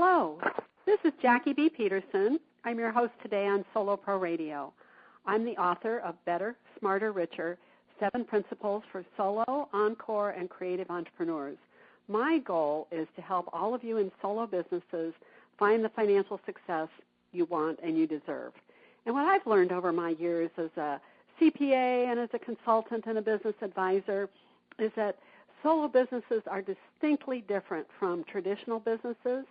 Hello, this is Jackie B. Peterson. I'm your host today on Solo Pro Radio. I'm the author of Better, Smarter, Richer, 7 Principles for Solo, Encore, and Creative Entrepreneurs. My goal is to help all of you in solo businesses find the financial success you want and you deserve. And what I've learned over my years as a CPA and as a consultant and a business advisor is that solo businesses are distinctly different from traditional businesses.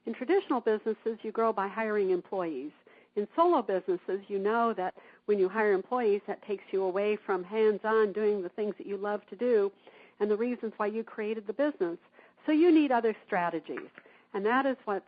In traditional businesses, you grow by hiring employees. In solo businesses, you know that when you hire employees, that takes you away from hands-on doing the things that you love to do and the reasons why you created the business. So you need other strategies, and that is what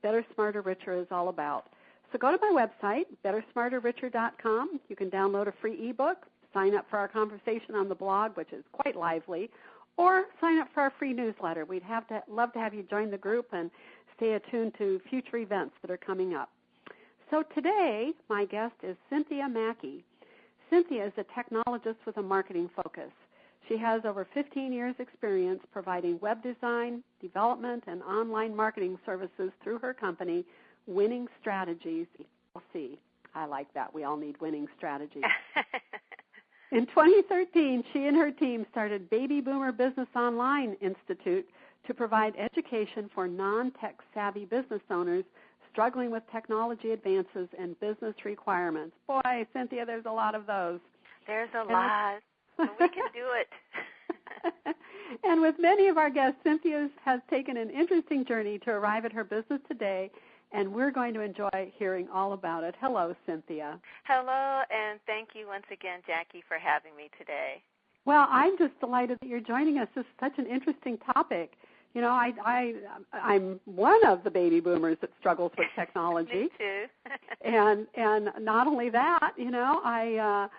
Better, Smarter, Richer is all about. So go to my website, bettersmarterricher.com. You can download a free ebook, sign up for our conversation on the blog, which is quite lively, or sign up for our free newsletter. We'd love to have you join the group and stay attuned to future events that are coming up. So today, my guest is Cynthia Mackey. Cynthia is a technologist with a marketing focus. She has over 15 years' experience providing web design, development, and online marketing services through her company, Winning Strategies, LLC. I like that. We all need winning strategies. In 2013, she and her team started Baby Boomer Business Online Institute to provide education for non-tech savvy business owners struggling with technology advances and business requirements. Boy, Cynthia, there's a lot of those. There's a lot. But we can do it. And with many of our guests, Cynthia has taken an interesting journey to arrive at her business today, and we're going to enjoy hearing all about it. Hello, Cynthia. Hello, and thank you once again, Jackie, for having me today. Well, I'm just delighted that you're joining us. This is such an interesting topic. You know, I'm one of the baby boomers that struggles with technology. Me too. and not only that, you know, I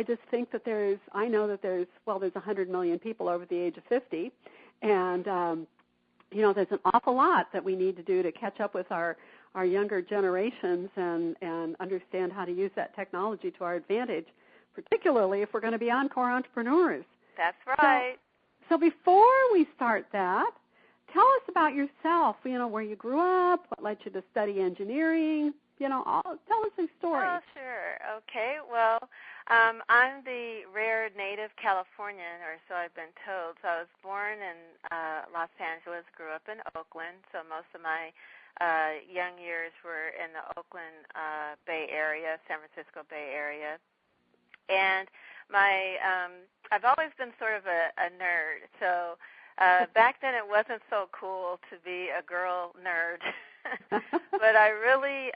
just think that there's 100 million people over the age of 50, and you know, there's an awful lot that we need to do to catch up with our younger generations and understand how to use that technology to our advantage, particularly if we're going to be encore entrepreneurs. That's right. So before we start that, tell us about yourself, you know, where you grew up, what led you to study engineering, you know, tell us a story. Oh, sure. Okay. Well, I'm the rare native Californian, or so I've been told. So I was born in Los Angeles, grew up in Oakland, so most of my young years were in the Oakland Bay Area, San Francisco Bay Area. And I've always been sort of a nerd, so back then it wasn't so cool to be a girl nerd. But I really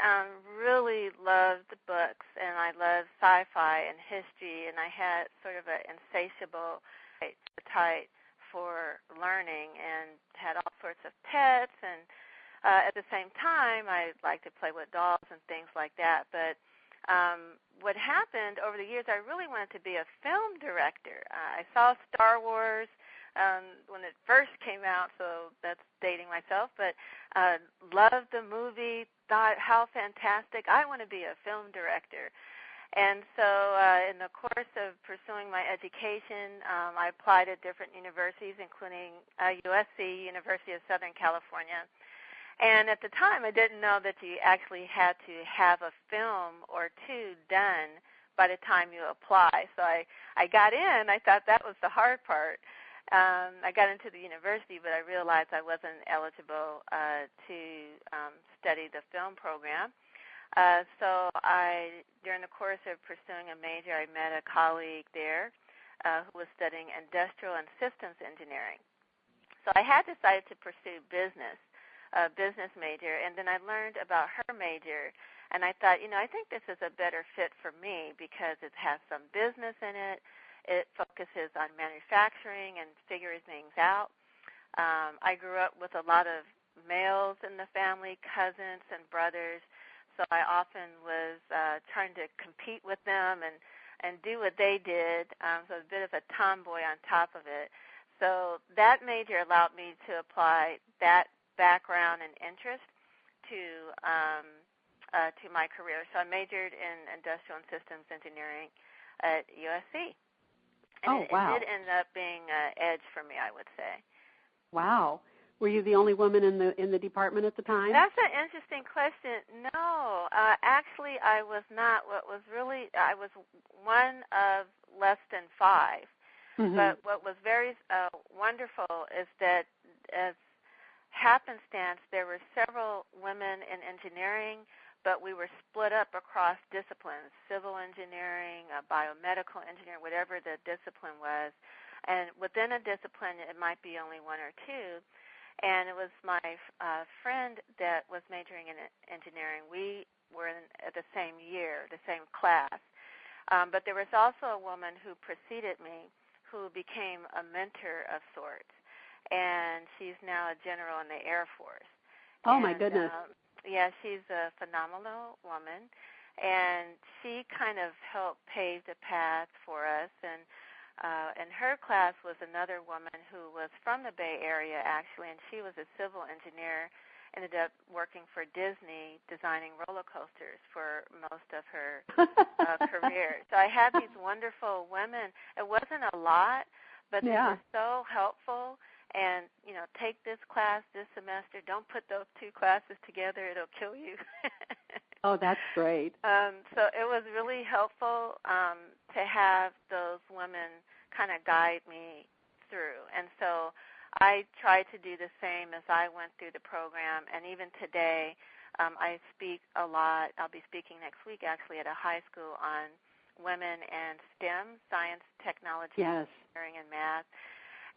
loved books, and I loved sci-fi and history, and I had sort of an insatiable appetite for learning and had all sorts of pets, and at the same time I liked to play with dolls and things like that. But what happened over the years, I really wanted to be a film director. I saw Star Wars when it first came out, so that's dating myself, but loved the movie, thought how fantastic, I want to be a film director. And so in the course of pursuing my education, I applied at different universities, including USC, University of Southern California. And at the time, I didn't know that you actually had to have a film or two done by the time you apply. So I got in. I thought that was the hard part. I got into the university, but I realized I wasn't eligible to study the film program. So during the course of pursuing a major, I met a colleague there who was studying industrial and systems engineering. So I had decided to pursue business major, and then I learned about her major, and I thought, I think this is a better fit for me because it has some business in it. It focuses on manufacturing and figures things out. I grew up with a lot of males in the family, cousins and brothers, so I often was trying to compete with them and do what they did, so a bit of a tomboy on top of it. So that major allowed me to apply that background and interest to my career. So I majored in industrial and systems engineering at USC. And wow. It did end up being an edge for me, I would say. Wow. Were you the only woman in the department at the time? That's an interesting question. No, actually, I was not. I was one of less than 5. Mm-hmm. But what was very wonderful is that, as happenstance, there were several women in engineering, but we were split up across disciplines: civil engineering, biomedical engineering, whatever the discipline was. And within a discipline, it might be only 1 or 2. And it was my friend that was majoring in engineering. We were at the same year, the same class. But there was also a woman who preceded me who became a mentor of sorts. And she's now a general in the Air Force. Oh, my goodness. Yeah, she's a phenomenal woman. And she kind of helped pave the path for us. And her class was another woman who was from the Bay Area, actually, and she was a civil engineer, ended up working for Disney, designing roller coasters for most of her career. So I had these wonderful women. It wasn't a lot, but they were so helpful. And, take this class this semester. Don't put those 2 classes together. It'll kill you. Oh, that's great. So it was really helpful to have those women kind of guide me through. And so I tried to do the same as I went through the program. And even today, I speak a lot. I'll be speaking next week, actually, at a high school on women and STEM, science, technology, engineering, and math.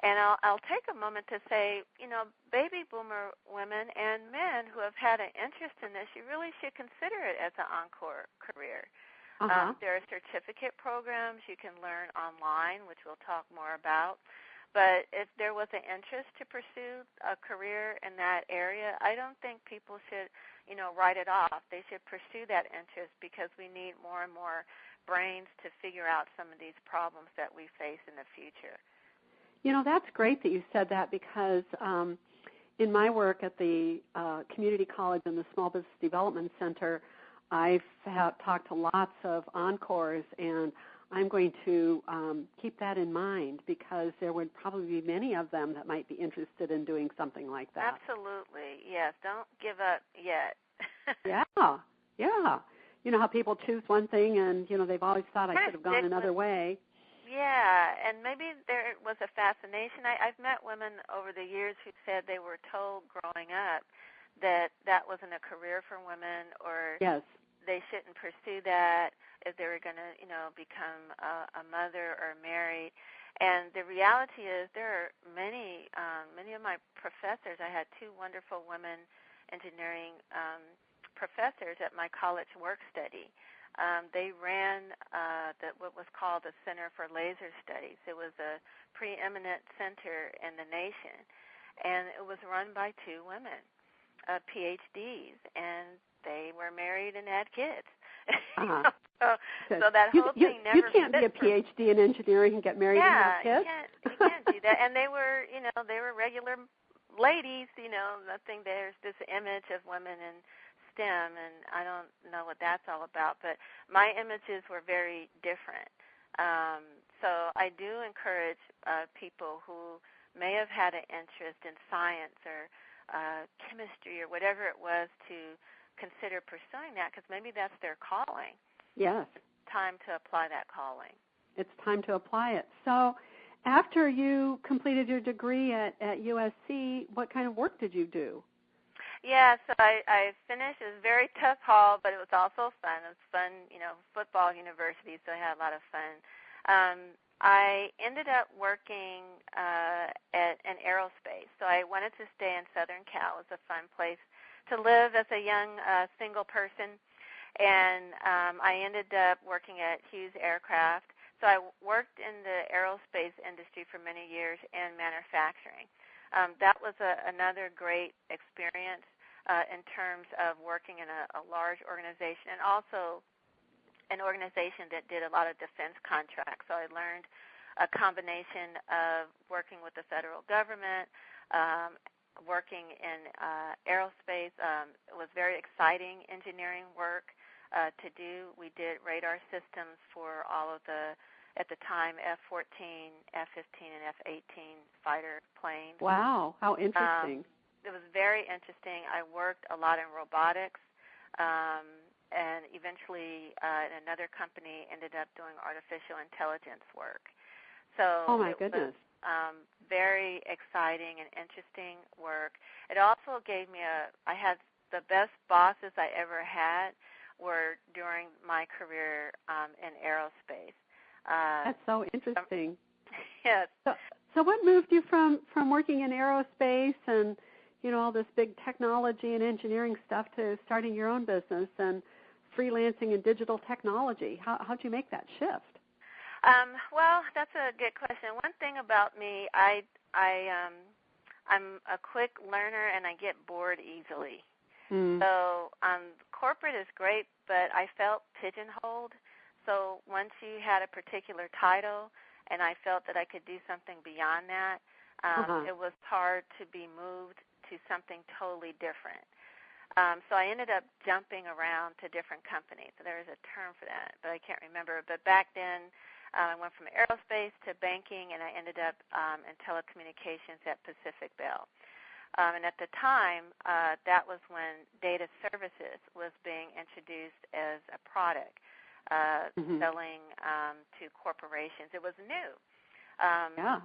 And I'll take a moment to say, baby boomer women and men who have had an interest in this, you really should consider it as an encore career. Uh-huh. There are certificate programs you can learn online, which we'll talk more about. But if there was an interest to pursue a career in that area, I don't think people should, write it off. They should pursue that interest because we need more and more brains to figure out some of these problems that we face in the future. That's great that you said that because in my work at the community college and the Small Business Development Center, I've talked to lots of encores, and I'm going to keep that in mind because there would probably be many of them that might be interested in doing something like that. Absolutely, yes. Don't give up yet. Yeah. You know how people choose one thing and, they've always thought I could have gone another way. Yeah, and maybe there was a fascination. I've met women over the years who said they were told growing up that wasn't a career for women or they shouldn't pursue that if they were going to, become a mother or married. And the reality is there are many of my professors. I had 2 wonderful women engineering professors at my college work study. They ran what was called the Center for Laser Studies. It was a preeminent center in the nation, and it was run by 2 women, PhDs, and they were married and had kids. Uh-huh. So that whole thing never. You can't be a PhD in engineering and get married and have kids. You can't do that. And they were, they were regular ladies. Nothing. There's this image of women in STEM, and I don't know what that's all about, but my images were very different. So I do encourage people who may have had an interest in science or chemistry or whatever it was to consider pursuing that because maybe that's their calling. Yes. Time to apply that calling. It's time to apply it. So after you completed your degree at USC, what kind of work did you do? Yeah, so I finished. It was a very tough haul, but it was also fun. It was fun, football university, so I had a lot of fun. I ended up working at an aerospace, so I wanted to stay in Southern Cal. It was a fun place to live as a young single person, and I ended up working at Hughes Aircraft. So I worked in the aerospace industry for many years in manufacturing. That was another great experience in terms of working in a large organization and also an organization that did a lot of defense contracts. So I learned a combination of working with the federal government, working in aerospace. It was very exciting engineering work to do. We did radar systems for all of the at the time, F-14, F-15, and F-18 fighter planes. Wow, how interesting. It was very interesting. I worked a lot in robotics, and eventually in another company ended up doing artificial intelligence work. So oh, my goodness. was very exciting and interesting work. It also gave me I had the best bosses I ever had were during my career in aerospace. That's so interesting. Yes. So what moved you from working in aerospace and, you know, all this big technology and engineering stuff to starting your own business and freelancing in digital technology? How'd you make that shift? Well, that's a good question. One thing about me, I'm a quick learner and I get bored easily. So corporate is great, but I felt pigeonholed. So once you had a particular title and I felt that I could do something beyond that, it was hard to be moved to something totally different. So I ended up jumping around to different companies. So there is a term for that, but I can't remember. But back then, I went from aerospace to banking, and I ended up in telecommunications at Pacific Bell. And at the time, that was when data services was being introduced as a product, selling to corporations. It was new.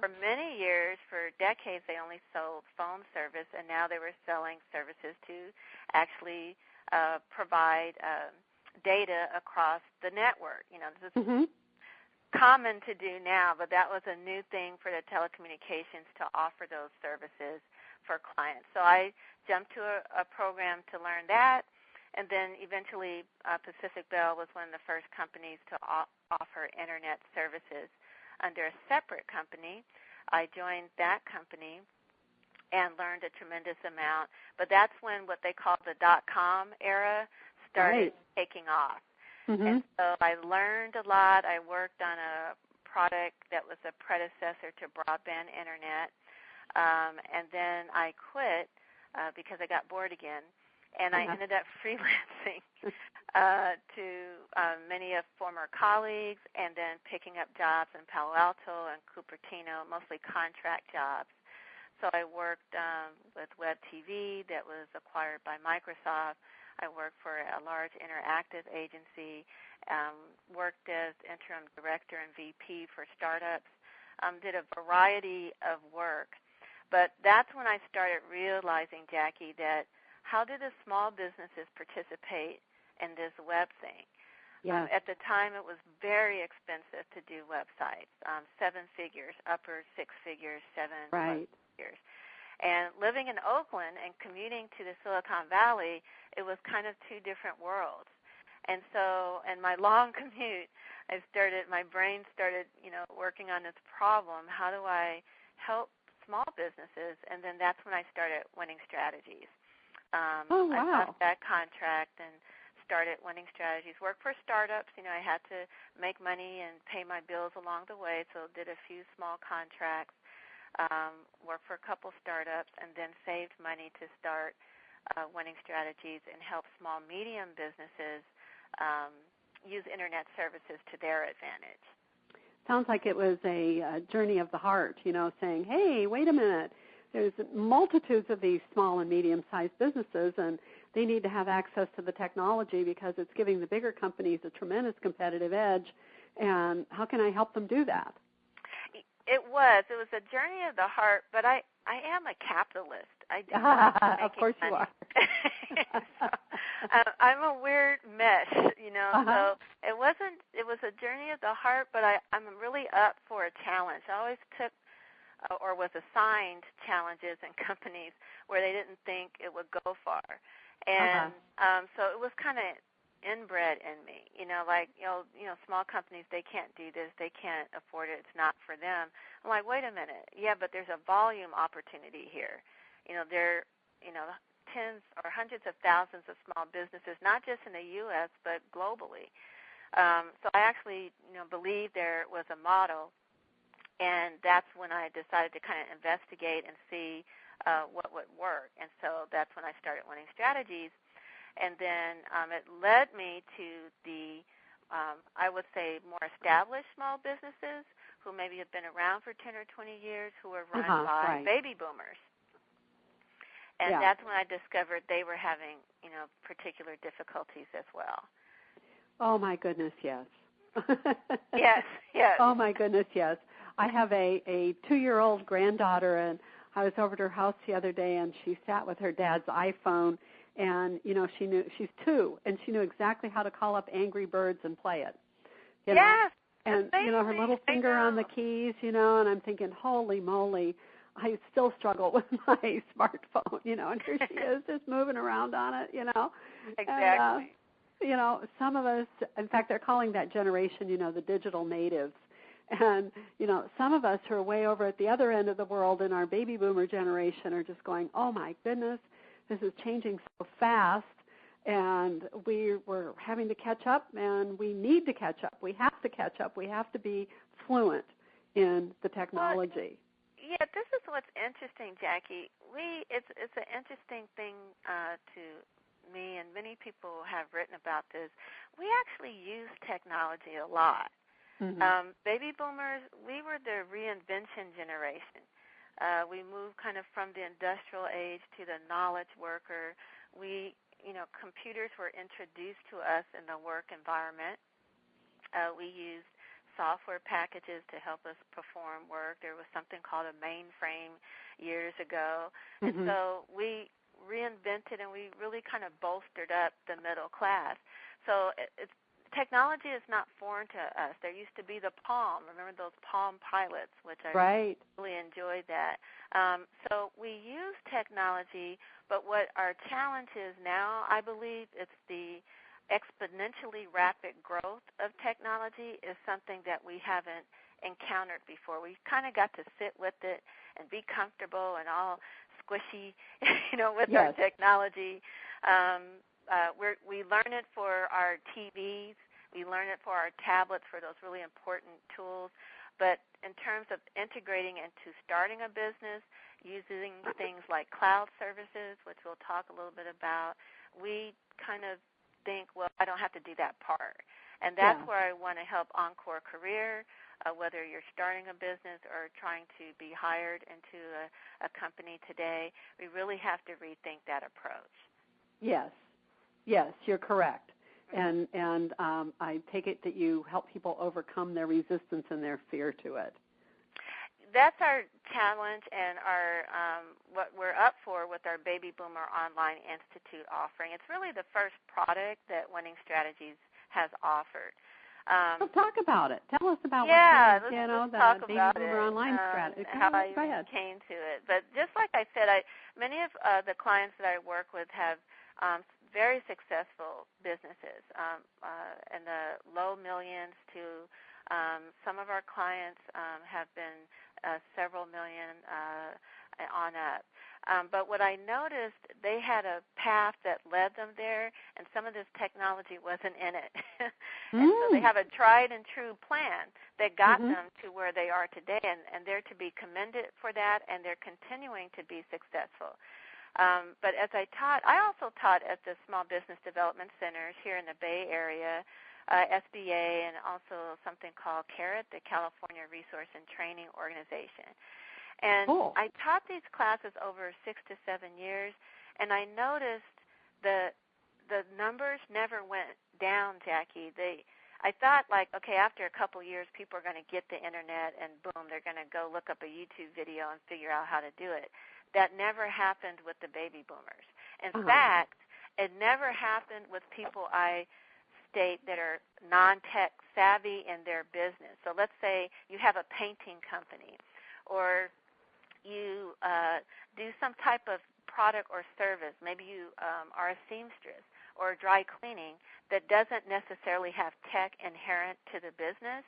For many years, for decades, they only sold phone service, and now they were selling services to actually provide data across the network. You know, this is common to do now, but that was a new thing for the telecommunications to offer those services for clients. So I jumped to a program to learn that, and then eventually Pacific Bell was one of the first companies to offer Internet services under a separate company. I joined that company and learned a tremendous amount, but that's when what they call the .com era started taking off. And so I learned a lot. I worked on a product that was a predecessor to broadband Internet, and then I quit because I got bored again, and I ended up freelancing to many of former colleagues and then picking up jobs in Palo Alto and Cupertino, mostly contract jobs. So I worked with Web TV that was acquired by Microsoft. I worked for a large interactive agency, worked as interim director and VP for startups, did a variety of work. But that's when I started realizing, Jackie, that how do the small businesses participate in this web thing? At the time, it was very expensive to do websites, 7 figures, upper 6 figures, 7 figures. And living in Oakland and commuting to the Silicon Valley, it was kind of two different worlds. And so in my long commute, my brain started, working on this problem. How do I help small businesses? And then that's when I started Winning Strategies. I got that contract and started Winning Strategies. Worked for startups. I had to make money and pay my bills along the way, so did a few small contracts. Worked for a couple startups, and then saved money to start Winning Strategies and help small, medium businesses use Internet services to their advantage. Sounds like it was a journey of the heart, saying, hey, wait a minute, there's multitudes of these small and medium-sized businesses, and they need to have access to the technology because it's giving the bigger companies a tremendous competitive edge, and how can I help them do that? It was a journey of the heart, but I am a capitalist. I do of course money. You are. So, I'm a weird mesh, So it was a journey of the heart, but I'm really up for a challenge. I always took or was assigned challenges in companies where they didn't think it would go far, and so it was kind of inbred in me, small companies, they can't do this, they can't afford it, it's not for them. I'm like, wait a minute, but there's a volume opportunity here. There, tens or hundreds of thousands of small businesses, not just in the U.S., but globally. So I actually, believed there was a model, and that's when I decided to kind of investigate and see what would work. And so that's when I started Winning Strategies. And then it led me to the I would say, more established small businesses who maybe have been around for 10 or 20 years who are run by baby boomers. And that's when I discovered they were having, particular difficulties as well. Oh, my goodness, yes. Yes. Oh, my goodness, yes. I have a 2-year-old granddaughter, and I was over at her house the other day, and she sat with her dad's iPhone, and, she's 2, and she knew exactly how to call up Angry Birds and play it. Yes. And, her little finger on the keys, and I'm thinking, holy moly, I still struggle with my smartphone, and here she is just moving around on it, Exactly. And, some of us, in fact, they're calling that generation, the digital natives. And, some of us who are way over at the other end of the world in our baby boomer generation are just going, oh, my goodness, this is changing so fast. And we're having to catch up, and we need to catch up. We have to catch up. We have to be fluent in the technology. Well, yeah, this is what's interesting, Jackie. It's an interesting thing to me, and many people have written about this. We actually use technology a lot. Mm-hmm. Baby boomers, we were the reinvention generation. We moved kind of from the industrial age to the knowledge worker. Computers were introduced to us in the work environment. We used software packages to help us perform work. There was something called a mainframe years ago. Mm-hmm. And so we reinvented and we really kind of bolstered up the middle class. So technology is not foreign to us. There used to be the Palm. Remember those Palm pilots, which I really enjoyed that. So we use technology, but what our challenge is now, I believe, it's the exponentially rapid growth of technology is something that we haven't encountered before. We kind of got to sit with it and be comfortable and all squishy, with our technology. We learn it for our TVs. We learn it for our tablets, for those really important tools. But in terms of integrating into starting a business, using things like cloud services, which we'll talk a little bit about, we kind of think, well, I don't have to do that part. And that's where I want to help Encore Career, whether you're starting a business or trying to be hired into a company today. We really have to rethink that approach. Yes, you're correct. And I take it that you help people overcome their resistance and their fear to it. That's our challenge and our what we're up for with our Baby Boomer Online Institute offering. It's really the first product that Winning Strategies has offered. So talk about it. Tell us about let's the talk Baby about Boomer Online Strategy. How I came to it. But just like I said, many of the clients that I work with have very successful businesses in the low millions to some of our clients have been several million on up. But what I noticed, they had a path that led them there, and some of this technology wasn't in it. And so they have a tried and true plan that got them to where they are today, and they're to be commended for that, and they're continuing to be successful. But as I also taught at the Small Business Development Centers here in the Bay Area, SBA, and also something called CARET, the California Resource and Training Organization. And I taught these classes over 6 to 7 years, and I noticed the numbers never went down, Jackie. I thought, after a couple years, people are going to get the Internet, and boom, they're going to go look up a YouTube video and figure out how to do it. That never happened with the baby boomers. In fact, it never happened with people I state that are non-tech savvy in their business. So let's say you have a painting company, or you do some type of product or service. Maybe you are a seamstress or dry cleaning that doesn't necessarily have tech inherent to the business.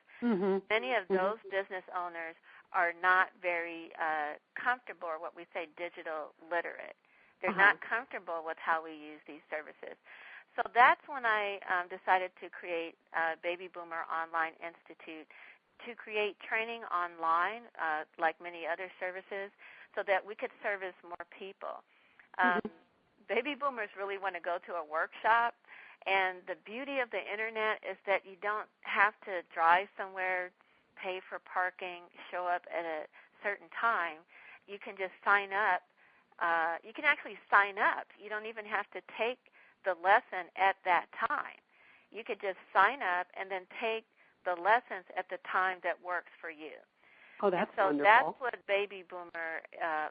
Many of those business owners are not very comfortable, or what we say digital literate. They're not comfortable with how we use these services. So that's when I decided to create Baby Boomer Online Institute, to create training online, like many other services, so that we could service more people. Baby boomers really want to go to a workshop, And the beauty of the Internet is that you don't have to drive somewhere, pay for parking, show up at a certain time. You can just sign up. You can actually sign up. You don't even have to take the lesson at that time. You could just sign up and then take the lessons at the time that works for you. Oh, that's wonderful. That's what Baby Boomer,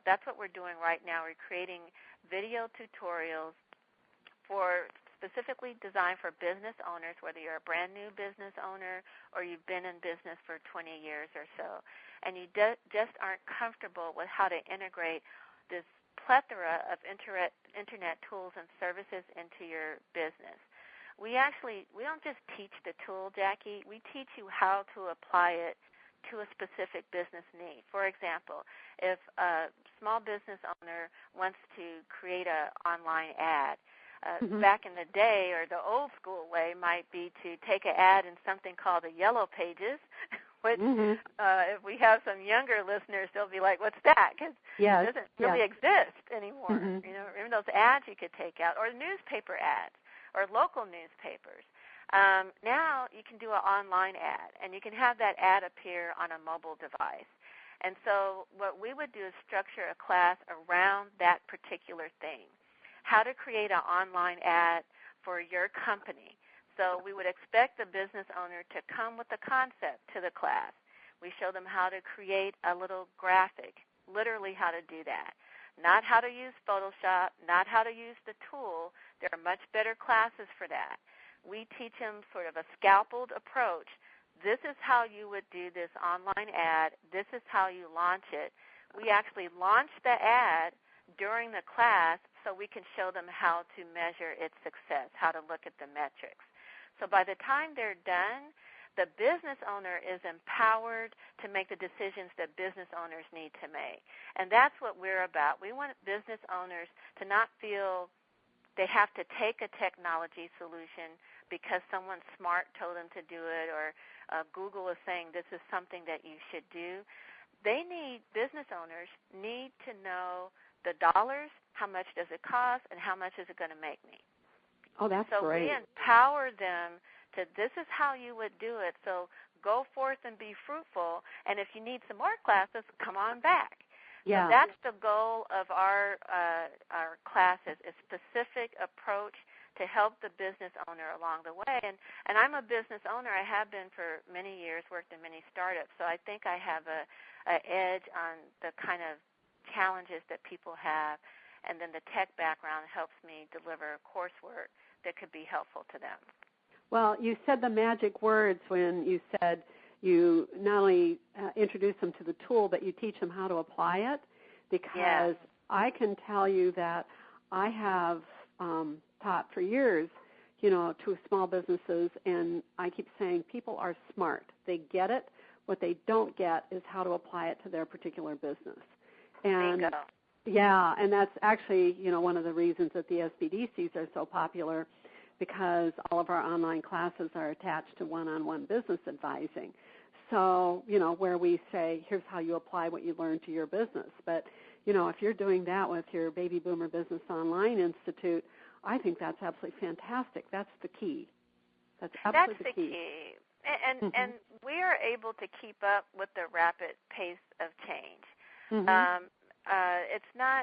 that's what we're doing right now. We're creating video tutorials specifically designed for business owners, whether you're a brand new business owner or you've been in business for 20 years or so, and you just aren't comfortable with how to integrate this plethora of internet tools and services into your business. We don't just teach the tool, Jackie. We teach you how to apply it to a specific business need. For example, if a small business owner wants to create an online ad, back in the day, or the old school way might be to take an ad in something called the Yellow Pages, which if we have some younger listeners, they'll be like, what's that? Because it doesn't really exist anymore. You know, remember those ads you could take out, or newspaper ads, or local newspapers. Now you can do an online ad, and you can have that ad appear on a mobile device. And so what we would do is structure a class around that particular thing. How to create an online ad for your company. So we would expect the business owner to come with the concept to the class. We show them how to create a little graphic, literally how to do that. Not how to use Photoshop, not how to use the tool. There are much better classes for that. We teach them sort of a scalpeled approach. This is how you would do this online ad. This is how you launch it. We actually launch the ad during the class so we can show them how to measure its success, how to look at the metrics. So by the time they're done, the business owner is empowered to make the decisions that business owners need to make. And that's what we're about. We want business owners to not feel they have to take a technology solution because someone smart told them to do it, or Google is saying this is something that you should do. Business owners need to know the dollars, how much does it cost, and how much is it going to make me. Oh, that's great. So we empower them to, this is how you would do it. So go forth and be fruitful, and if you need some more classes, come on back. Yeah. So that's the goal of our classes, a specific approach to help the business owner along the way. And I'm a business owner. I have been for many years, worked in many startups, so I think I have an edge on the kind of challenges that people have, and then the tech background helps me deliver coursework that could be helpful to them. Well, you said the magic words when you said you not only introduce them to the tool, but you teach them how to apply it, because I can tell you that I have taught for years, to small businesses, and I keep saying people are smart. They get it. What they don't get is how to apply it to their particular business. And bingo. Yeah, and that's actually, one of the reasons that the SBDCs are so popular, because all of our online classes are attached to one-on-one business advising. So, where we say, here's how you apply what you learned to your business. But, if you're doing that with your Baby Boomer Business Online Institute, I think that's absolutely fantastic. That's the key. That's absolutely the key. And we are able to keep up with the rapid pace of change.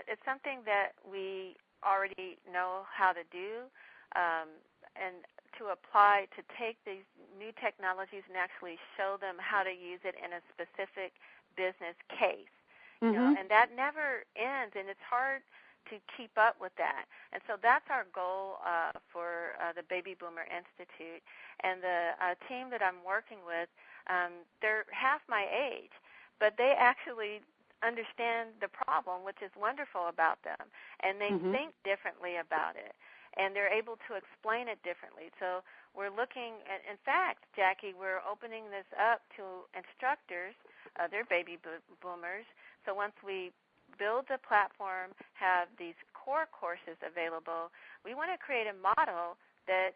It's something that we already know how to do, and to apply, to take these new technologies and actually show them how to use it in a specific business case. And that never ends, and it's hard to keep up with that. And so that's our goal for the Baby Boomer Institute. And the team that I'm working with, they're half my age, but they actually understand the problem, which is wonderful about them, and they think differently about it, and they're able to explain it differently. So we're looking at, in fact, Jackie, we're opening this up to instructors, other baby boomers. So once we build the platform, have these core courses available, we want to create a model that,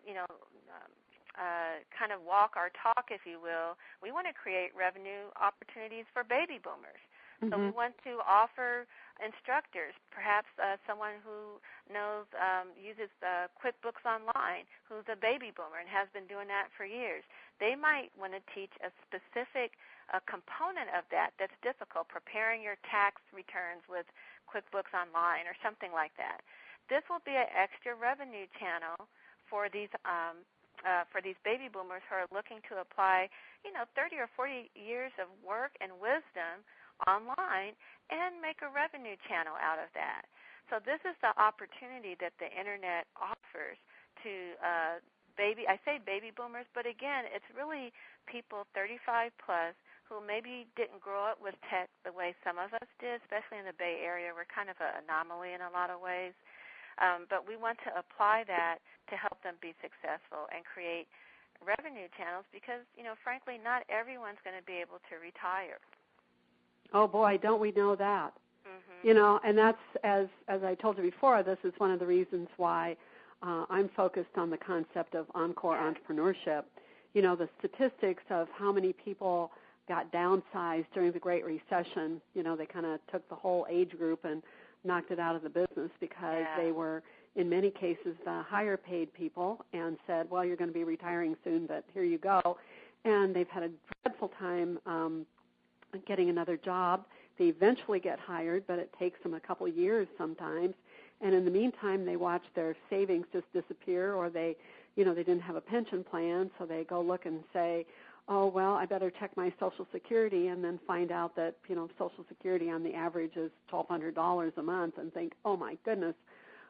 kind of walk our talk, if you will. We want to create revenue opportunities for baby boomers. So we want to offer instructors, perhaps someone who knows, uses QuickBooks Online, who's a baby boomer and has been doing that for years. They might want to teach a specific component of that that's difficult, preparing your tax returns with QuickBooks Online or something like that. This will be an extra revenue channel for these baby boomers who are looking to apply, 30 or 40 years of work and wisdom online and make a revenue channel out of that. So this is the opportunity that the Internet offers to I say baby boomers, but again, it's really people 35 plus who maybe didn't grow up with tech the way some of us did, especially in the Bay Area. We're kind of an anomaly in a lot of ways. But we want to apply that to help them be successful and create revenue channels because, frankly, not everyone's going to be able to retire. Oh, boy, don't we know that. And that's, as I told you before, this is one of the reasons why I'm focused on the concept of encore entrepreneurship. The statistics of how many people got downsized during the Great Recession, they kind of took the whole age group and knocked it out of the business because they were, in many cases, the higher paid people and said, well, you're going to be retiring soon, but here you go. And they've had a dreadful time getting another job. They eventually get hired, but it takes them a couple of years sometimes. And in the meantime, they watch their savings just disappear, or they didn't have a pension plan, so they go look and say, oh, well, I better check my Social Security, and then find out that, Social Security on the average is $1,200 a month, and think, oh, my goodness,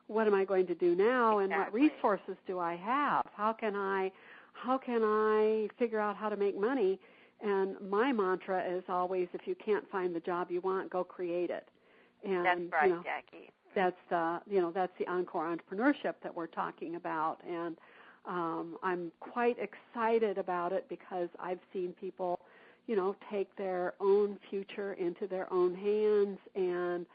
what am I going to do now, and what resources do I have? How can I figure out how to make money? And my mantra is always, if you can't find the job you want, go create it. And, that's right, Jackie. That's the encore entrepreneurship that we're talking about, and I'm quite excited about it because I've seen people, take their own future into their own hands and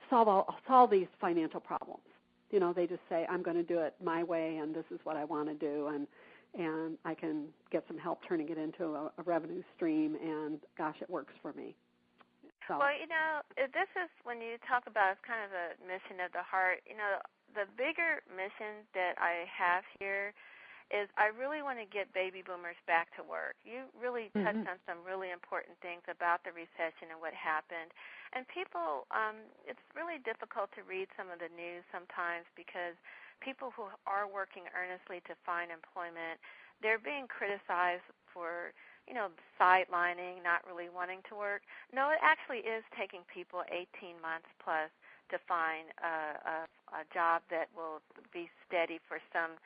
solve these financial problems. They just say, I'm going to do it my way, and this is what I want to do, and I can get some help turning it into a revenue stream, and gosh, it works for me. So. Well, this is when you talk about it's kind of a mission of the heart. The bigger mission that I have here is I really want to get baby boomers back to work. You really touched on some really important things about the recession and what happened. And people, it's really difficult to read some of the news sometimes because people who are working earnestly to find employment, they're being criticized for sidelining, not really wanting to work. No, it actually is taking people 18 months plus to find a job that will be steady for some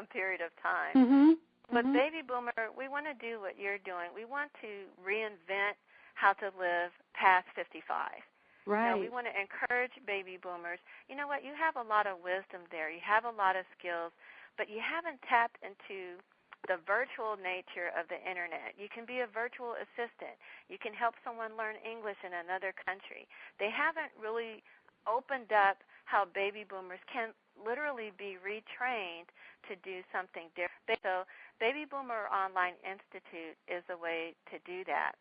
period of time. But baby boomer, we want to do what you're doing. We want to reinvent how to live past 55. Right. We want to encourage baby boomers. You know what? You have a lot of wisdom there. You have a lot of skills, but you haven't tapped into the virtual nature of the Internet. You can be a virtual assistant. You can help someone learn English in another country. They haven't really opened up how baby boomers can literally be retrained to do something different. So Baby Boomer Online Institute is a way to do that.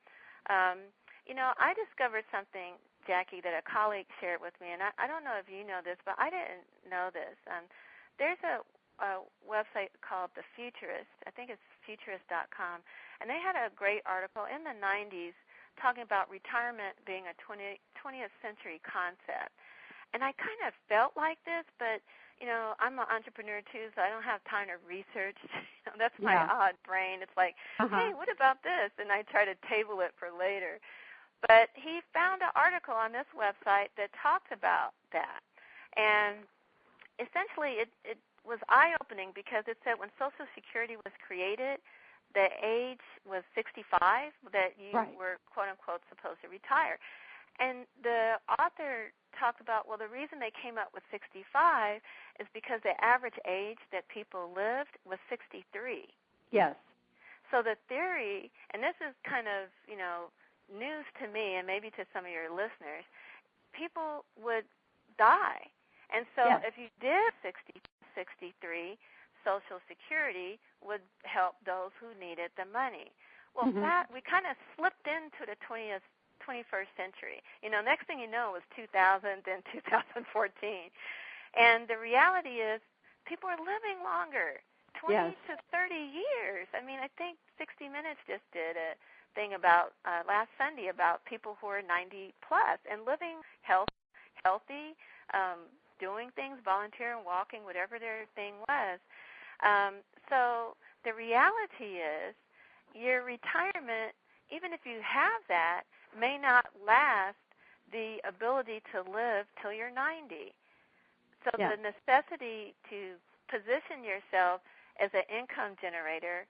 I discovered something, Jackie, that a colleague shared with me, and I don't know if you know this, but I didn't know this. There's a website called The Futurist. I think it's futurist.com. And they had a great article in the 90s talking about retirement being a 20th century concept. And I kind of felt like this, but, I'm an entrepreneur too, so I don't have time to research. That's my odd brain. It's like, hey, what about this? And I try to table it for later. But he found an article on this website that talked about that. And essentially it was eye-opening because it said when Social Security was created, the age was 65 that you were, quote-unquote, supposed to retire. And the author talked about, well, the reason they came up with 65 is because the average age that people lived was 63. Yes. So the theory, and this is kind of, news to me and maybe to some of your listeners, people would die. And so if you did 63, Social Security would help those who needed the money. Well, we kind of slipped into the 21st century. Next thing you know, it was 2000, then 2014. And the reality is people are living longer, 20 to 30 years. I mean, I think 60 Minutes just did a thing about last Sunday about people who are 90 plus and living healthy, doing things, volunteering, walking, whatever their thing was. So the reality is your retirement, even if you have that, may not last the ability to live till you're 90. So the necessity to position yourself as an income generator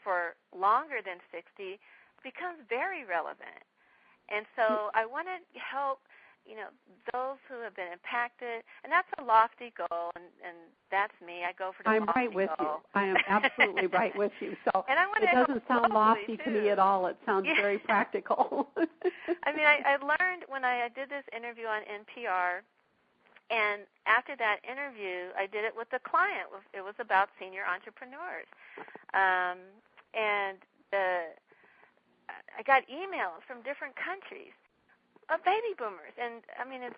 for longer than 60 becomes very relevant. And so I want to help, those who have been impacted, and that's a lofty goal, and that's me. I go for the lofty goal. I'm right with you. I am absolutely right with you. So and I want it doesn't sound lofty to me at all. It sounds very practical. I mean, I learned when I did this interview on NPR, and after that interview, I did it with a client. It was about senior entrepreneurs. And I got emails from different countries of baby boomers. And, I mean, I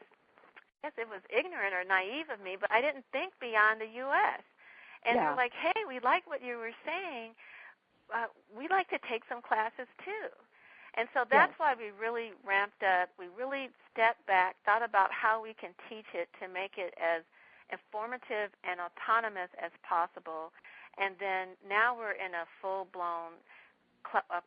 guess it was ignorant or naive of me, but I didn't think beyond the U.S. And they're like, hey, we like what you were saying. We'd like to take some classes, too. And so that's why we really ramped up. We really stepped back, thought about how we can teach it to make it as informative and autonomous as possible. And then now we're in a full-blown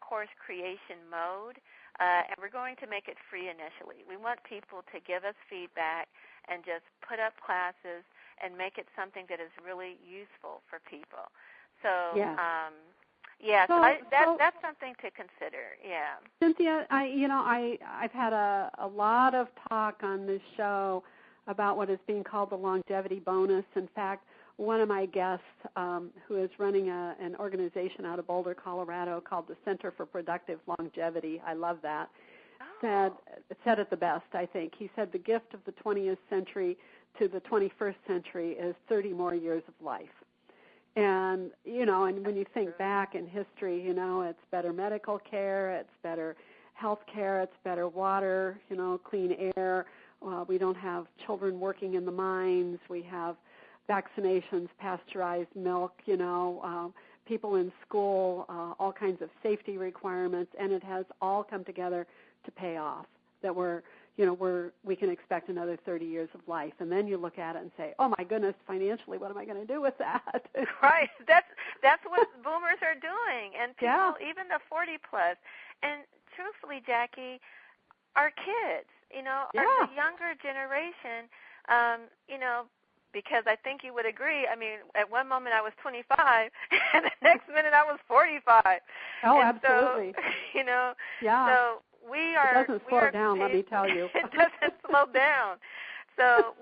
course creation mode, and we're going to make it free initially. We want people to give us feedback and just put up classes and make it something that is really useful for people. So, that's something to consider. Yeah, Cynthia, I've had a lot of talk on this show about what is being called the longevity bonus. In fact, one of my guests, who is running an organization out of Boulder, Colorado, called the Center for Productive Longevity, I love that, said it the best, I think. He said the gift of the 20th century to the 21st century is 30 more years of life. And, and when you think back in history, it's better medical care, it's better health care, it's better water, clean air. We don't have children working in the mines. We have vaccinations, pasteurized milk, people in school, all kinds of safety requirements, and it has all come together to pay off, that we can expect another 30 years of life. And then you look at it and say, oh, my goodness, financially, what am I going to do with that? Right. That's what boomers are doing, and people, even the 40-plus. And truthfully, Jackie, our kids, our the younger generation, because I think you would agree. I mean, at one moment I was 25, and the next minute I was 45. Oh, and absolutely. So, so we are. It doesn't slow down, let me tell you. It doesn't slow down. So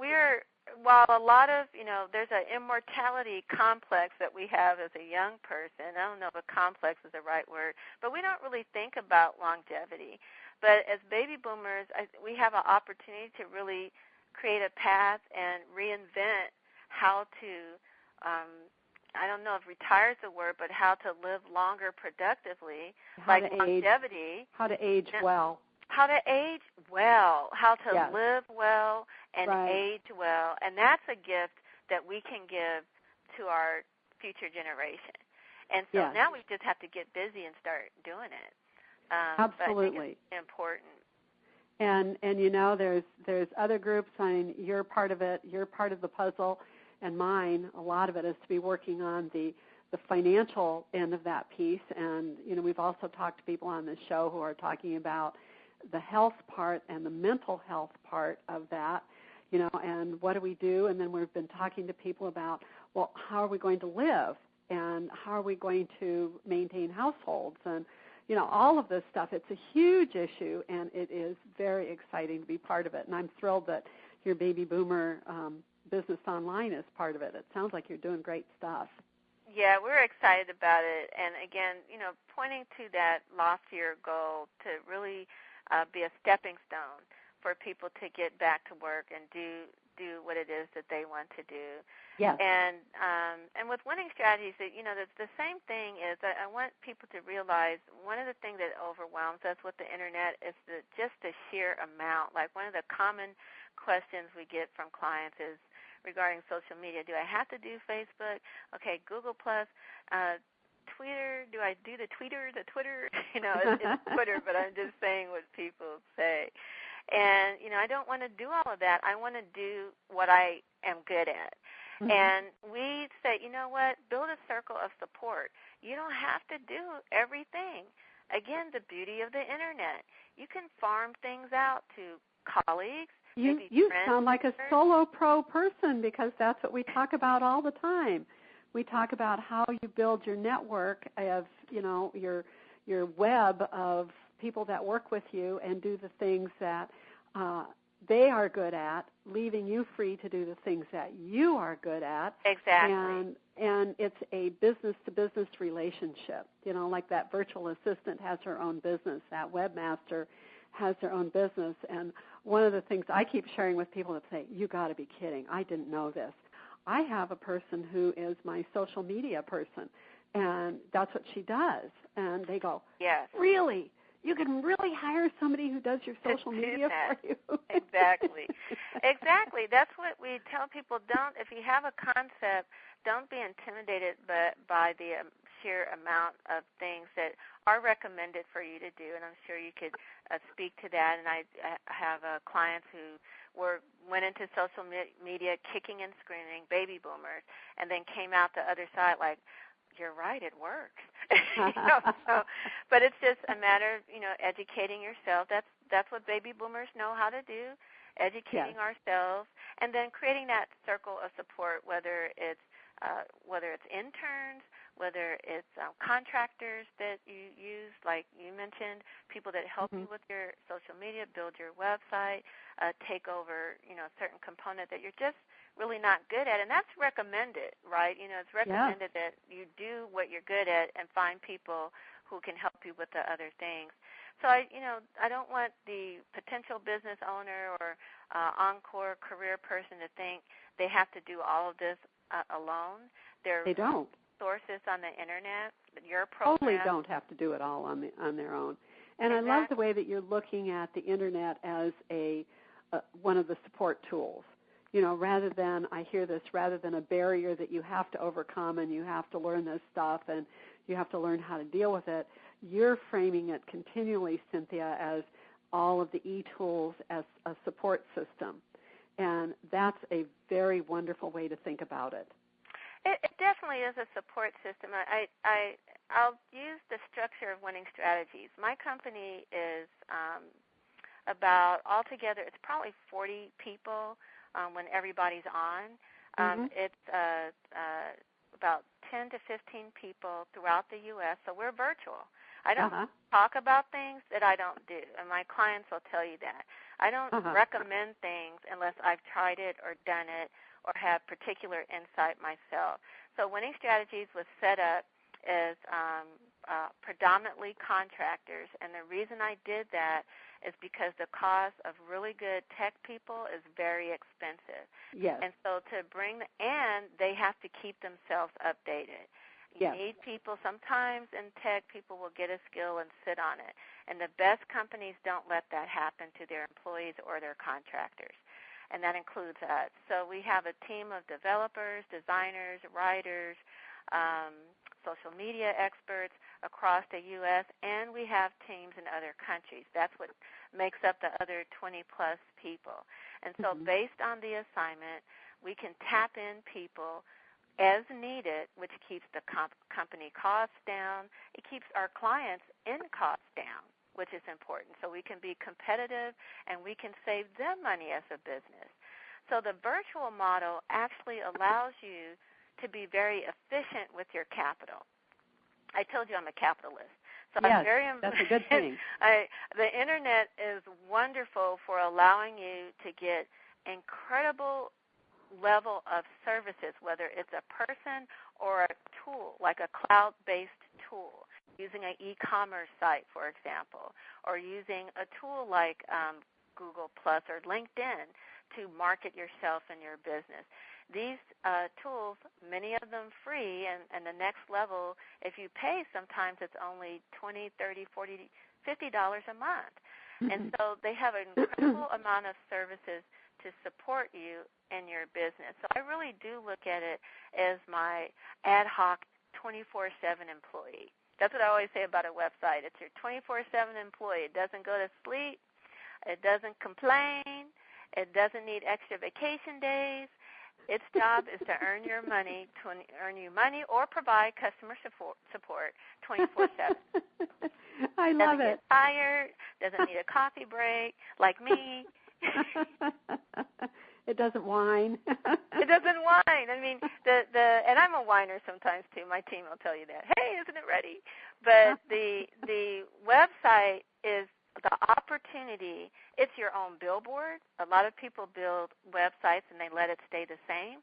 while a lot of, there's an immortality complex that we have as a young person. I don't know if a complex is the right word, but we don't really think about longevity. But as baby boomers, we have an opportunity to really create a path and reinvent how to, I don't know if retire is the word, but how to live longer productively, longevity. How to age well. How to age well, how to live well and age well. And that's a gift that we can give to our future generation. And so now we just have to get busy and start doing it. Absolutely. But I think it's important. And there's other groups. I mean, you're part of it. You're part of the puzzle, and mine. A lot of it is to be working on the financial end of that piece. And we've also talked to people on this show who are talking about the health part and the mental health part of that. And what do we do? And then we've been talking to people about, well, how are we going to live, and how are we going to maintain households, and all of this stuff. It's a huge issue, and it is very exciting to be part of it. And I'm thrilled that your Baby Boomer Business Online is part of it. It sounds like you're doing great stuff. Yeah, we're excited about it. And, again, pointing to that loftier goal to really be a stepping stone for people to get back to work and do what it is that they want to do. Yes. And with winning strategies, that the same thing is I want people to realize one of the things that overwhelms us with the internet is just the sheer amount. Like one of the common questions we get from clients is regarding social media. Do I have to do Facebook? Okay, Google Plus, Twitter. Do I do the Twitter? It's Twitter, but I'm just saying what people say. And, I don't want to do all of that. I want to do what I am good at. Mm-hmm. And we say, you know what, build a circle of support. You don't have to do everything. Again, the beauty of the Internet. You can farm things out to colleagues. You sound like a solo pro person, because that's what we talk about all the time. We talk about how you build your network of, your web of people that work with you and do the things that they are good at, leaving you free to do the things that you are good at. Exactly. And it's a business-to-business relationship. Like that virtual assistant has her own business, that webmaster has their own business. And one of the things I keep sharing with people that say, you got to be kidding, I didn't know this. I have a person who is my social media person, and that's what she does. And they go, yes. Really? You can really hire somebody who does your social media for you? Exactly. That's what we tell people. If you have a concept, don't be intimidated by the sheer amount of things that are recommended for you to do, and I'm sure you could speak to that. And I have clients who went into social media kicking and screaming, baby boomers, and then came out the other side like, you're right, it works. But it's just a matter of, educating yourself. That's what baby boomers know how to do, educating ourselves, and then creating that circle of support, whether it's interns, whether it's contractors that you use, like you mentioned, people that help you with your social media, build your website, take over, a certain component that you're just really not good at. And that's recommended, right? It's recommended that you do what you're good at and find people who can help you with the other things. So I don't want the potential business owner or Encore career person to think they have to do all of this alone. They don't. Sources on the internet, your program. Totally don't have to do it all on their own. And exactly. I love the way that you're looking at the internet as one of the support tools. Rather than a barrier that you have to overcome and you have to learn this stuff and you have to learn how to deal with it, you're framing it continually, Cynthia, as all of the e-tools as a support system. And that's a very wonderful way to think about it. It definitely is a support system. I'll use the structure of winning strategies. My company is about, altogether, it's probably 40 people when everybody's on. It's about 10 to 15 people throughout the U.S., so we're virtual. I don't talk about things that I don't do, and my clients will tell you that. I don't recommend things unless I've tried it or done it or have particular insight myself. So Winning Strategies was set up as predominantly contractors, and the reason I did that is because the cost of really good tech people is very expensive. Yes. And so and they have to keep themselves updated. You need people. Sometimes in tech, people will get a skill and sit on it, and the best companies don't let that happen to their employees or their contractors, and that includes us. So we have a team of developers, designers, writers, social media experts across the U.S., and we have teams in other countries. That's what makes up the other 20-plus people. And so based on the assignment, we can tap in people as needed, which keeps the company costs down. It keeps our clients' in costs down, which is important. So we can be competitive and we can save them money as a business. So the virtual model actually allows you to be very efficient with your capital. I told you I'm a capitalist. So yes, I'm very that's a good thing. The internet is wonderful for allowing you to get incredible level of services, whether it's a person or a tool, like a cloud-based tool, using an e-commerce site, for example, or using a tool like Google Plus or LinkedIn to market yourself and your business. These tools, many of them free, and the next level, if you pay, sometimes it's only $20, $30, $40, $50 a month. Mm-hmm. And so they have an incredible amount of services to support you in your business. So I really do look at it as my ad hoc 24/7 employee. That's what I always say about a website. It's your 24/7 employee. It doesn't go to sleep. It doesn't complain. It doesn't need extra vacation days. Its job is to earn your money, or provide customer support 24/7. I love doesn't get tired, doesn't need a coffee break like me. It doesn't whine. It doesn't whine. I mean, and I'm a whiner sometimes too. My team will tell you that. Hey, isn't it ready? But the website is the opportunity. It's your own billboard. A lot of people build websites and they let it stay the same.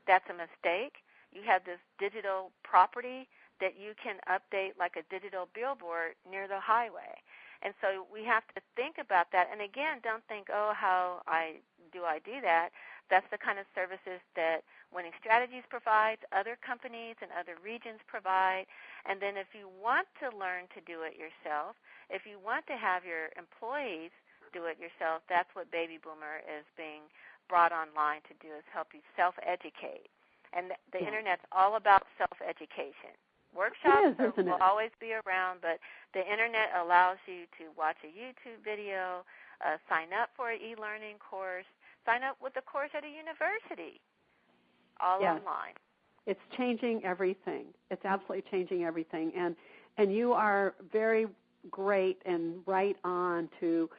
That's a mistake. You have this digital property that you can update like a digital billboard near the highway. And so we have to think about that. And again, don't think, oh, how I do that. That's the kind of services that Winning Strategies provides, other companies and other regions provide. And then if you want to learn to do it yourself, if you want to have your employees do it yourself, that's what Baby Boomer is being brought online to do, is help you self-educate. And the Internet's all about self-education. Workshops will always be around, but the Internet allows you to watch a YouTube video, sign up for an e-learning course, sign up with a course at a university, all online. It's changing everything. It's absolutely changing everything. And you are very great and right on to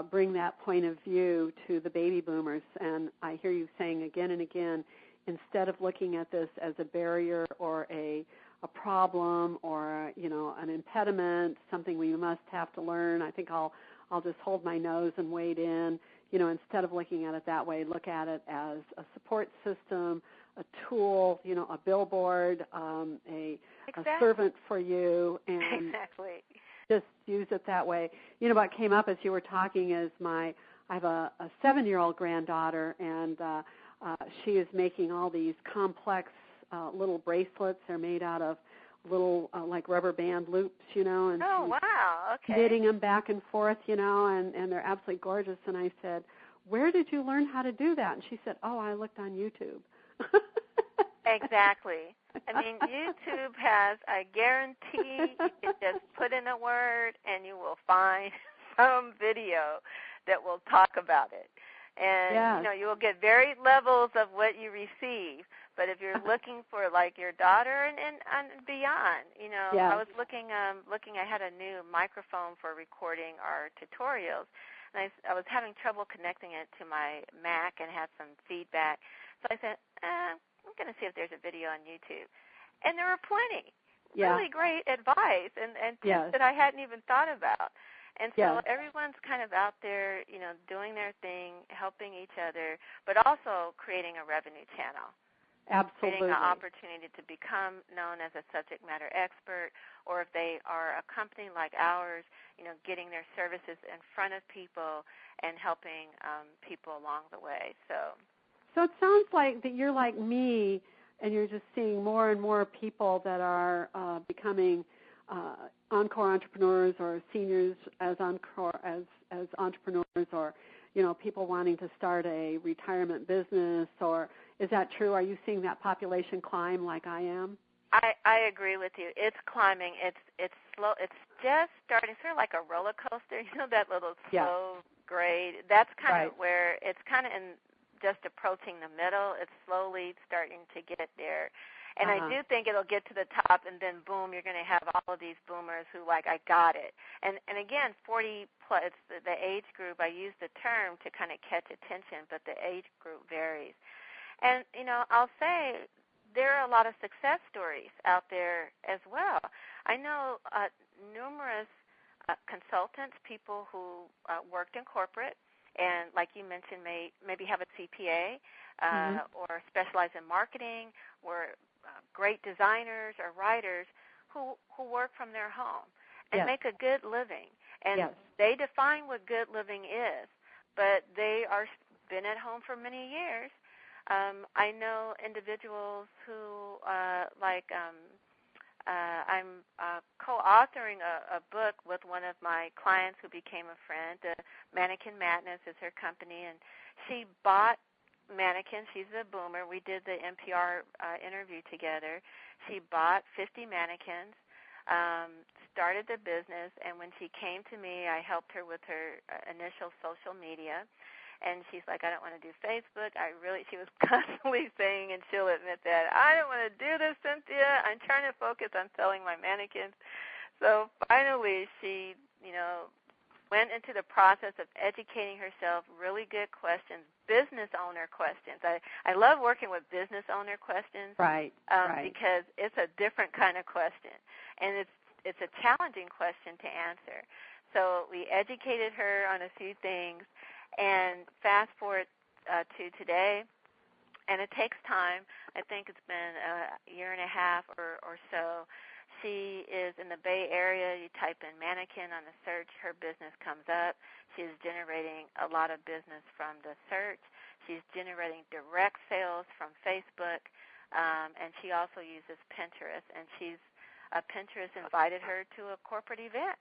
bring that point of view to the baby boomers. And I hear you saying again and again, instead of looking at this as a barrier or a problem or an impediment, something we must have to learn, I think I'll just hold my nose and wade in. Instead of looking at it that way, look at it as a support system, a tool, a billboard, a servant for you, and just use it that way. What came up as you were talking is I have a 7-year-old granddaughter, and she is making all these complex little bracelets. They're made out of little like rubber band loops, and oh, wow, okay, knitting them back and forth, and they're absolutely gorgeous. And I said, where did you learn how to do that? And she said, oh, I looked on YouTube. Exactly. I mean, YouTube has, I guarantee, you can just put in a word and you will find some video that will talk about it. And, you will get varied levels of what you receive. But if you're looking for, like, your daughter and beyond, I was looking, I had a new microphone for recording our tutorials. And I was having trouble connecting it to my Mac and had some feedback. So I said, I'm going to see if there's a video on YouTube. And there were plenty. Really great advice and tips that I hadn't even thought about. And so everyone's kind of out there, doing their thing, helping each other, but also creating a revenue channel. Absolutely. Creating an opportunity to become known as a subject matter expert, or if they are a company like ours, getting their services in front of people and helping people along the way. So it sounds like that you're like me, and you're just seeing more and more people that are becoming encore entrepreneurs or seniors as encore as entrepreneurs, or people wanting to start a retirement business. Or is that true? Are you seeing that population climb like I am? I agree with you. It's climbing. It's slow. It's just starting, sort of like a roller coaster. That little slow grade. That's kind of where it's kind of in just approaching the middle. It's slowly starting to get there. And I do think it'll get to the top, and then boom, you're going to have all of these boomers who I got it. And again, 40 plus, the age group, I use the term to kind of catch attention, but the age group varies. And, I'll say there are a lot of success stories out there as well. I know numerous consultants, people who worked in corporate, and like you mentioned, maybe have a CPA or specialize in marketing, or great designers or writers who work from their home and make a good living. And they define what good living is, but they are been at home for many years. I know individuals who, I'm co-authoring a book with one of my clients who became a friend. Mannequin Madness is her company, and she bought mannequins. She's a boomer. We did the NPR interview together. She bought 50 mannequins, started the business, and when she came to me, I helped her with her initial social media. And she's like, I don't want to do Facebook. She was constantly saying, and she'll admit that, I don't want to do this, Cynthia. I'm trying to focus on selling my mannequins. So finally she, went into the process of educating herself, really good questions, business owner questions. I love working with business owner questions. Right. Because it's a different kind of question. And it's a challenging question to answer. So we educated her on a few things. And fast forward to today, and it takes time. I think it's been a year and a half or so. She is in the Bay Area. You type in mannequin on the search, her business comes up. She's generating a lot of business from the search. She's generating direct sales from Facebook, and she also uses Pinterest. And Pinterest invited her to a corporate event.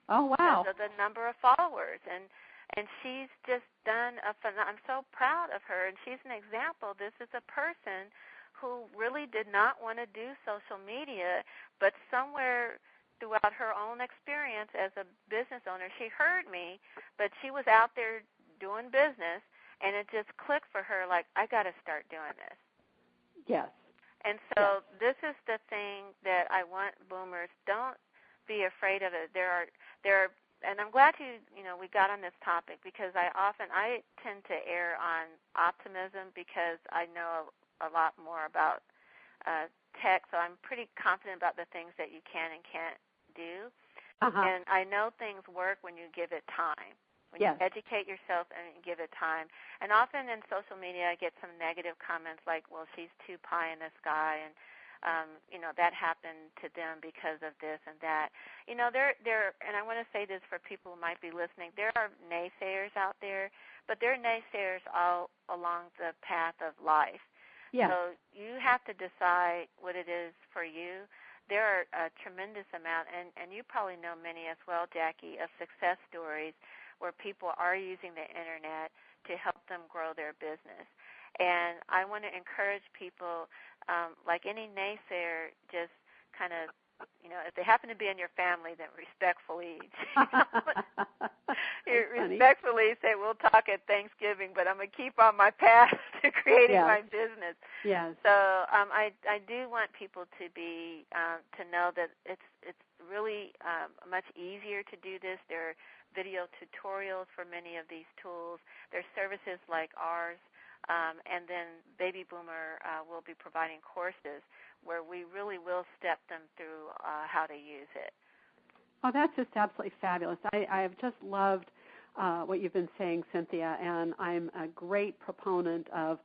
Oh, wow. Because of the number of followers. And she's just done I'm so proud of her, and she's an example. This is a person who really did not want to do social media, but somewhere throughout her own experience as a business owner, she heard me, but she was out there doing business, and it just clicked for her, like, I got to start doing this. Yes. And so This is the thing that I want boomers, don't be afraid of it. There are and I'm glad we got on this topic, because I tend to err on optimism because I know a lot more about tech, so I'm pretty confident about the things that you can and can't do. And I know things work when you give it time, when you educate yourself and you give it time. And often in social media I get some negative comments like, well, she's too pie in the sky, and that happened to them because of this and that. And I want to say this for people who might be listening, there are naysayers out there, but there are naysayers all along the path of life. Yeah. So you have to decide what it is for you. There are a tremendous amount, and you probably know many as well, Jackie, of success stories where people are using the Internet to help them grow their business. And I want to encourage people, like any naysayer, just kind of, if they happen to be in your family, then respectfully say, we'll talk at Thanksgiving, but I'm going to keep on my path to creating my business. Yes. So I do want people to be to know that it's really much easier to do this. There are video tutorials for many of these tools. There's services like ours. And then Baby Boomer will be providing courses where we really will step them through how to use it. Oh, that's just absolutely fabulous. I have just loved what you've been saying, Cynthia, and I'm a great proponent of,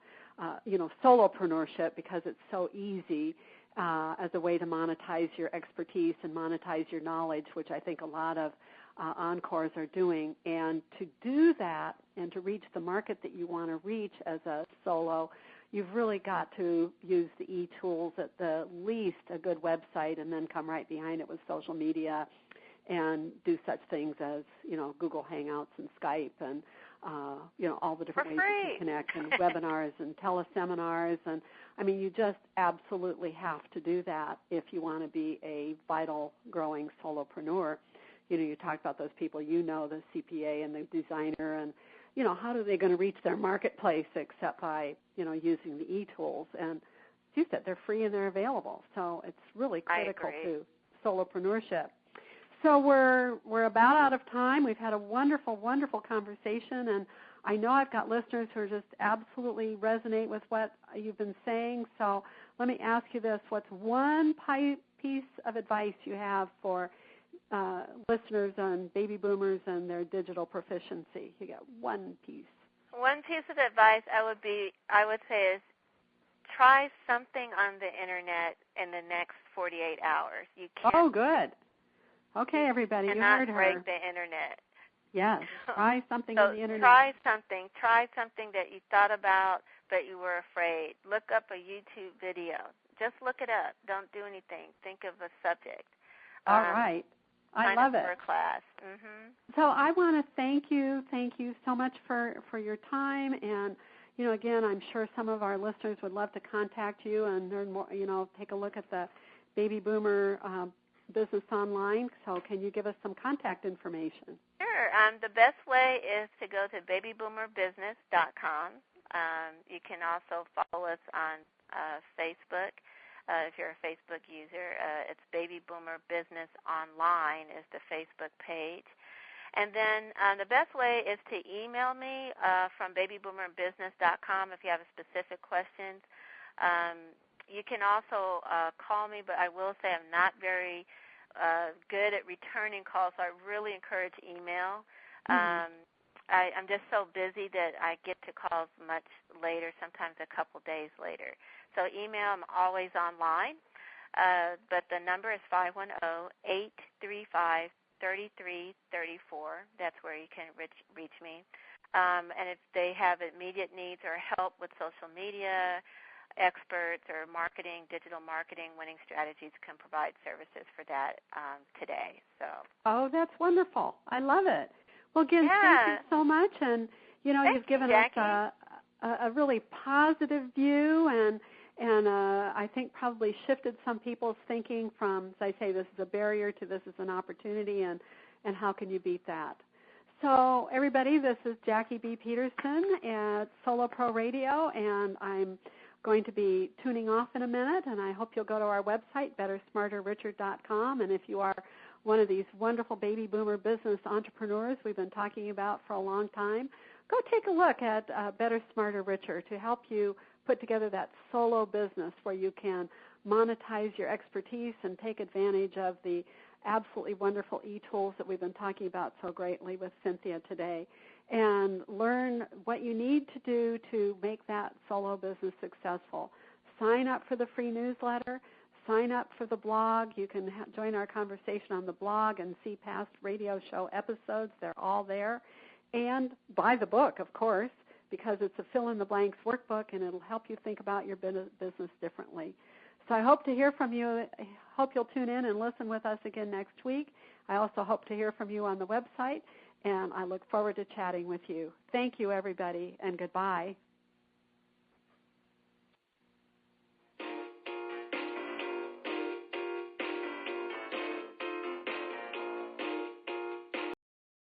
solopreneurship, because it's so easy as a way to monetize your expertise and monetize your knowledge, which I think a lot of encores are doing. And to do that and to reach the market that you want to reach as a solo, you've really got to use the e-tools, at the least a good website, and then come right behind it with social media and do such things as, Google Hangouts and Skype and, all the different ways you can connect, and webinars and teleseminars. And, you just absolutely have to do that if you want to be a vital, growing solopreneur. You talk about those people, the CPA and the designer, and, how are they going to reach their marketplace except by, using the e-tools? And as you said, they're free and they're available. So it's really critical to solopreneurship. So we're about out of time. We've had a wonderful, wonderful conversation, and I know I've got listeners who are just absolutely resonate with what you've been saying. So let me ask you this. What's one piece of advice you have for listeners on baby boomers and their digital proficiency? You got one piece. One piece of advice I would say is try something on the Internet in the next 48 hours. You can't. Oh, good. Okay, everybody, you heard her. Break the Internet. Yes, try something on the internet. Try something that you thought about but you were afraid. Look up a YouTube video. Just look it up. Don't do anything. Think of a subject. All right. I love it. For a class. Mm-hmm. So I want to thank you so much for your time. And, again, I'm sure some of our listeners would love to contact you and learn more, take a look at the Baby Boomer business online. So can you give us some contact information? Sure. The best way is to go to babyboomerbusiness.com. You can also follow us on Facebook. If you're a Facebook user, it's Baby Boomer Business Online is the Facebook page. And then the best way is to email me from babyboomerbusiness.com if you have specific questions. You can also call me, but I will say I'm not very good at returning calls, so I really encourage email. I'm just so busy that I get to calls much later, sometimes a couple days later. So email, I'm always online, but the number is 510-835-3334. That's where you can reach me. And if they have immediate needs or help with social media, experts or marketing, digital marketing, winning strategies, can provide services for that today. So. Oh, that's wonderful. I love it. Well, again, thank you so much. And, you've given us a really positive view and I think probably shifted some people's thinking from, as I say, this is a barrier to this is an opportunity, and how can you beat that? So, everybody, this is Jackie B. Peterson at Solo Pro Radio, and I'm going to be tuning off in a minute, and I hope you'll go to our website, bettersmarterricher.com, and if you are one of these wonderful baby boomer business entrepreneurs we've been talking about for a long time, go take a look at Better, Smarter, Richer to help you put together that solo business where you can monetize your expertise and take advantage of the absolutely wonderful e-tools that we've been talking about so greatly with Cynthia today, and learn what you need to do to make that solo business successful. Sign up for the free newsletter. Sign up for the blog. You can join our conversation on the blog and see past radio show episodes. They're all there. And buy the book, of course, because it's a fill-in-the-blanks workbook, and it'll help you think about your business differently. So I hope to hear from you. I hope you'll tune in and listen with us again next week. I also hope to hear from you on the website, and I look forward to chatting with you. Thank you, everybody, and goodbye.